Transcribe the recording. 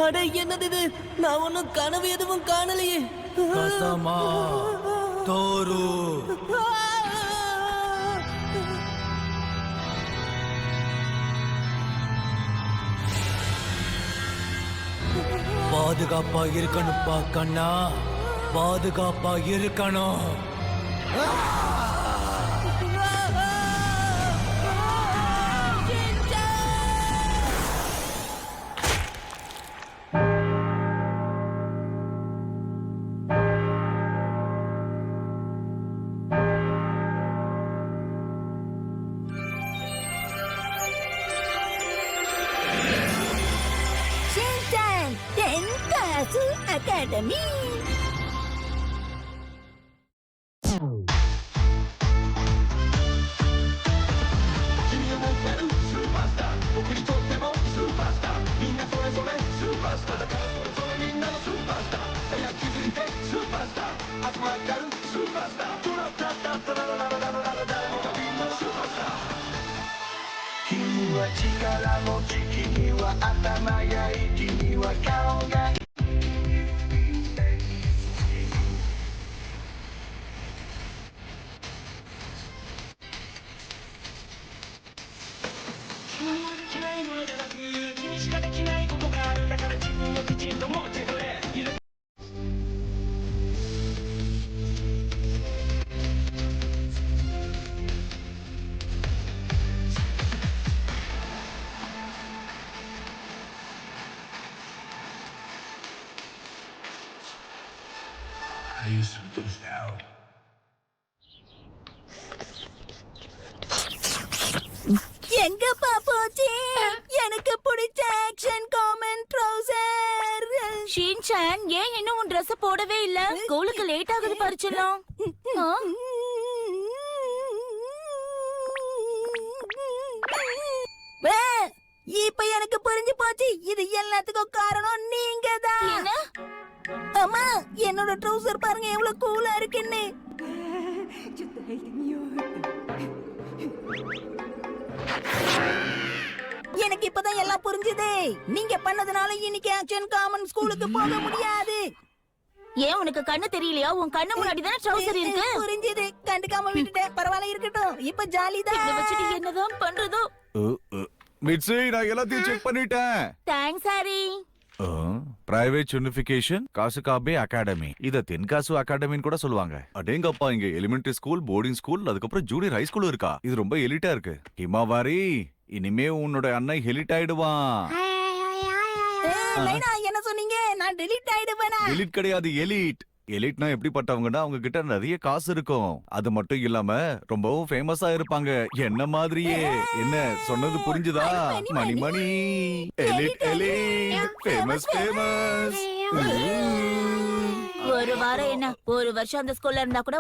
அட என்னது இது? நான் ஒன்னும் கனவு எதுவும் காணலையே. கசமா தோரு பாதுகாப்பா இருக்கணும்ப்பா கண்ணா, பாதுகாப்பா இருக்கணும். Academy. I used to lose now. எங்கப்பா போச்சு எனக்கு பிடிச்ச ஆக்ஷன் காமெண்ட் ட்ரவுசர்? ஷின்சான், ஏன் இன்னும் உன் Dress போடவே இல்ல? ஸ்கூலுக்கு லேட் ஆகுது பரிச்சலாம். இப்ப எனக்கு புரிஞ்சு போச்சு. இது எல்லாத்துக்கும் காரணம் நீங்க தான். அம்மா, என்னோட ட்ரவுசர் பாருங்க எவ்வளவு கூலா இருக்குன்னு. எனக்கு இப்பதான் எல்லாம் புரிஞ்சுது. நீங்க பண்ணதுனால இன்னைக்கு ஆக்ஷன் காமன் ஸ்கூலுக்கு போக முடியாது. ஏன் உனக்கு கண்ணு தெரியலையா? உன் கண்ணு முன்னாடி தானே ட்ரவுசர் இருக்கு. புரிஞ்சுது, கண்டுக்காம விட்டுட்டேன். பரவாயில்ல, இருக்கட்டும். இப்ப ஜாலிதான். இத வச்சிட்டு என்னதான் பண்றதோ? மிட்சி, நான் எல்லாத்தையும் செக் பண்ணிட்டேன். Thanks Harry. பிரைவேட் யூனிஃபிகேஷன் காசுகாபே அகாடமி, இத தென்காசு அகாடமின்னு கூட சொல்லுவாங்க. அடேங்கப்பா, இங்க எலிமெண்டரி ஸ்கூல், போர்டிங் ஸ்கூல், அதுக்கப்புறம் ஜூனியர் ஹை ஸ்கூல் இருக்கா. இது ரொம்ப எலிட்டா இருக்கு. ஹிமாவாரி, இனிமே உன்னோட அண்ணன் ஹெலிட் ஆயிடுவான். என்ன சொன்னீங்க? நான் டெலீட் ஆயிடுவேனா? எலிட் கிடையாது, எலிட். எலிட்னா எப்படிப்பட்டவங்கன்னா அவங்க கிட்ட நிறைய காசு இருக்கும். அது மட்டும் இல்லாம ரொம்பவும் ஃபேமஸா இருப்பாங்க, என்ன மாதிரியே. என்ன சொன்னது புரிஞ்சுதா? மணி மணி எலிட் எலிட் ஃபேமஸ் ஃபேமஸ். ஒரு வாரம் என்ன, ஒரு வருஷம் அந்த ஸ்கூல்ல இருந்தா கூட